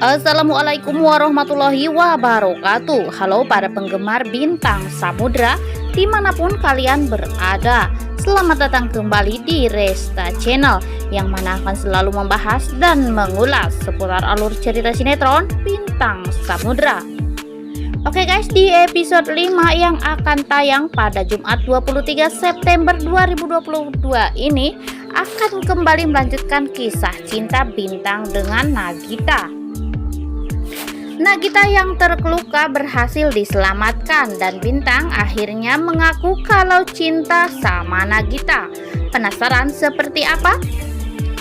Assalamualaikum warahmatullahi wabarakatuh. Halo para penggemar bintang samudra dimanapun kalian berada. Selamat datang kembali di Resta Channel, yang mana akan selalu membahas dan mengulas seputar alur cerita sinetron bintang samudra. Oke guys, di episode 5 yang akan tayang pada Jumat 23 September 2022 ini akan kembali melanjutkan kisah cinta Bintang dengan Nagita. Nagita yang terluka berhasil diselamatkan dan Bintang akhirnya mengaku kalau cinta sama Nagita. Penasaran seperti apa?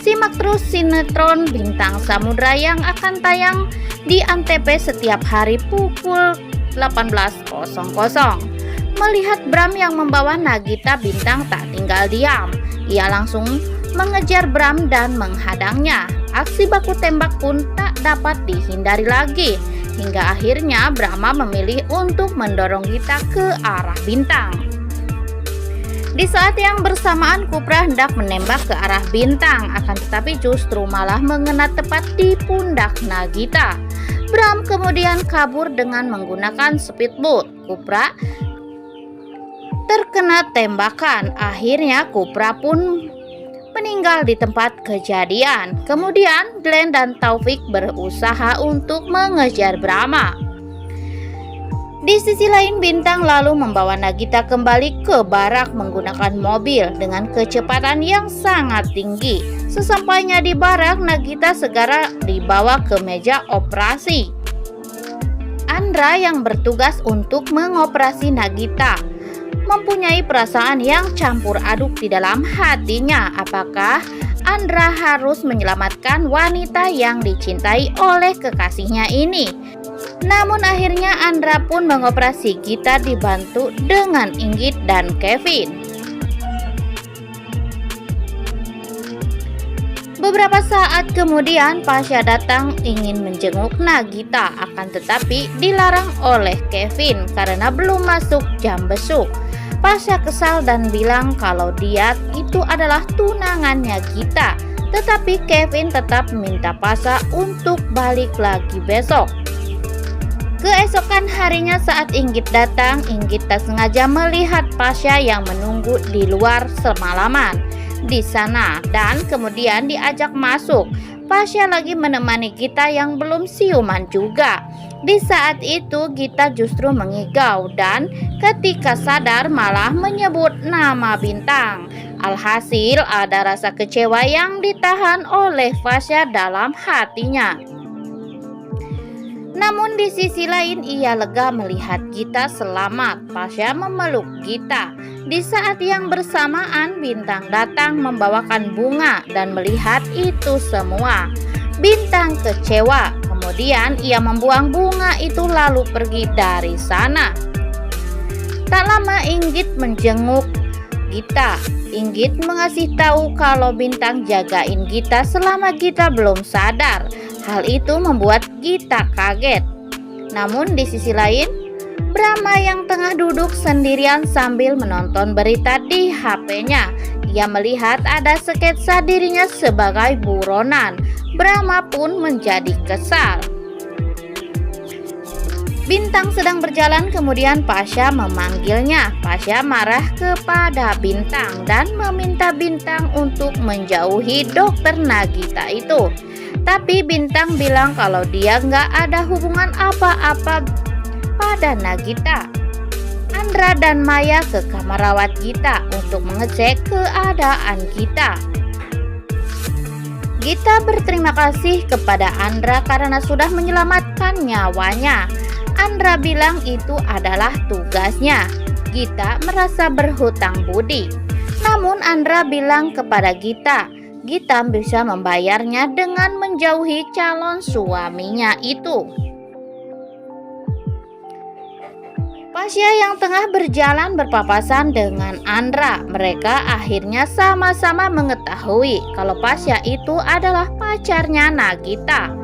Simak terus sinetron Bintang Samudra yang akan tayang di Antv setiap hari pukul 18.00. Melihat Bram yang membawa Nagita, Bintang tak tinggal diam. Ia langsung mengejar Bram dan menghadangnya. Aksi baku tembak pun tak dapat dihindari lagi, hingga akhirnya Brahma memilih untuk mendorong Gita ke arah Bintang. Di saat yang bersamaan, Kupra hendak menembak ke arah Bintang, akan tetapi justru malah mengena tepat di pundak Nagita. Bram kemudian kabur dengan menggunakan speedboat. Kupra terkena tembakan. Akhirnya Kupra pun meninggal di tempat kejadian. Kemudian Glenn dan Taufik berusaha untuk mengejar Brahma. Di sisi lain, Bintang lalu membawa Nagita kembali ke barak menggunakan mobil dengan kecepatan yang sangat tinggi. Sesampainya di barak, Nagita segera dibawa ke meja operasi. Andra yang bertugas untuk mengoperasi Nagita mempunyai perasaan yang campur aduk di dalam hatinya. Apakah Andra harus menyelamatkan wanita yang dicintai oleh kekasihnya ini? Namun akhirnya Andra pun mengoperasi Gita dibantu dengan Inggit dan Kevin. Beberapa saat kemudian Pasha datang ingin menjenguk Nagita, akan tetapi dilarang oleh Kevin karena belum masuk jam besuk. Pasha kesal dan bilang kalau dia itu adalah tunangannya Gita, tetapi Kevin tetap minta Pasha untuk balik lagi besok. Keesokan harinya saat Inggit datang, Inggit tak sengaja melihat Pasha yang menunggu di luar semalaman di sana dan kemudian diajak masuk. Pasha lagi menemani Gita yang belum siuman juga. Di saat itu Gita justru mengigau dan ketika sadar malah menyebut nama Bintang. Alhasil ada rasa kecewa yang ditahan oleh Pasha dalam hatinya. Namun di sisi lain ia lega melihat Gita selamat. Pasha memeluk Gita. Di saat yang bersamaan Bintang datang membawakan bunga dan melihat itu semua. Bintang kecewa. Kemudian ia membuang bunga itu lalu pergi dari sana. Tak lama Inggit menjenguk Gita. Inggit mengasih tahu kalau Bintang jagain Gita selama Gita belum sadar. Hal itu membuat Gita kaget. Namun di sisi lain, Brahma yang tengah duduk sendirian sambil menonton berita di HP-nya. Ia melihat ada sketsa dirinya sebagai buronan. Brahma pun menjadi kesal. Bintang sedang berjalan, kemudian Pasha memanggilnya. Pasha marah kepada Bintang dan meminta Bintang untuk menjauhi dokter Nagita itu. Tapi Bintang bilang kalau dia nggak ada hubungan apa-apa pada Nagita. Andra dan Maya ke kamar rawat Gita untuk mengecek keadaan Gita. Gita berterima kasih kepada Andra karena sudah menyelamatkan nyawanya. Andra bilang itu adalah tugasnya. Gita merasa berhutang budi. Namun Andra bilang kepada Gita bisa membayarnya dengan menjauhi calon suaminya itu. Pasha yang tengah berjalan berpapasan dengan Andra. Mereka akhirnya sama-sama mengetahui kalau Pasha itu adalah pacarnya Nagita.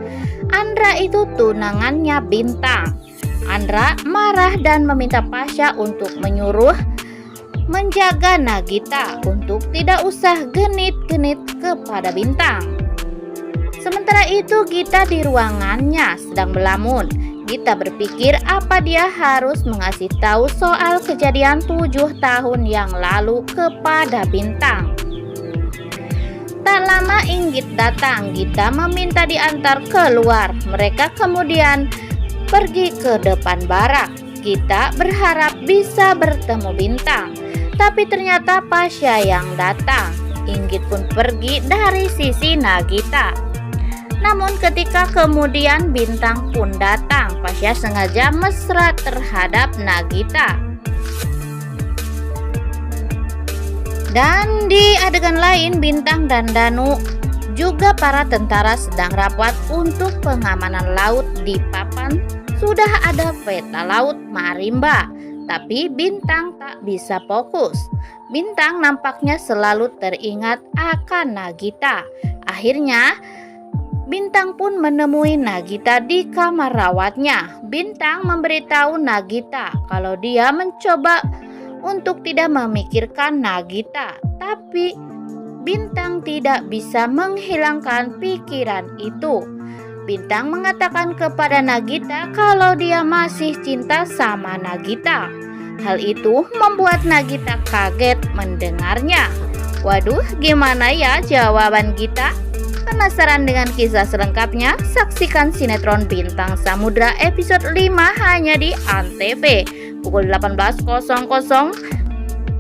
Andra itu tunangannya Bintang. Andra marah dan meminta Pasha untuk menyuruh menjaga Nagita untuk tidak usah genit-genit kepada Bintang. Sementara itu Gita di ruangannya sedang melamun. Gita berpikir apa dia harus mengasih tahu soal kejadian 7 tahun yang lalu kepada Bintang. Tak lama Inggit datang. Gita meminta diantar keluar. Mereka kemudian pergi ke depan barak. Gita berharap bisa bertemu Bintang, tapi ternyata Pasha yang datang. Inggit pun pergi dari sisi Nagita. Namun ketika kemudian Bintang pun datang, Pasha sengaja mesra terhadap Nagita. Dan di adegan lain, Bintang dan Danu juga para tentara sedang rapat untuk pengamanan laut di papan. Sudah ada peta laut Marimba, tapi Bintang tak bisa fokus. Bintang nampaknya selalu teringat akan Nagita. Akhirnya Bintang pun menemui Nagita di kamar rawatnya. Bintang memberitahu Nagita kalau dia mencoba untuk tidak memikirkan Nagita, tapi Bintang tidak bisa menghilangkan pikiran itu. Bintang mengatakan kepada Nagita kalau dia masih cinta sama Nagita. Hal itu membuat Nagita kaget mendengarnya. Waduh, gimana ya jawaban Gita? Penasaran dengan kisah selengkapnya? Saksikan sinetron Bintang Samudra episode 5 hanya di Antv pukul 18.00.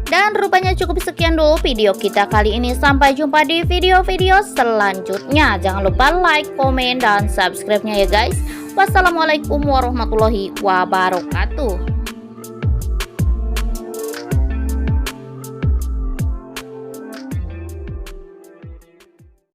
Dan rupanya cukup sekian dulu video kita kali ini. Sampai jumpa di video-video selanjutnya. Jangan lupa like, komen, dan subscribe-nya ya guys. Wassalamualaikum warahmatullahi wabarakatuh.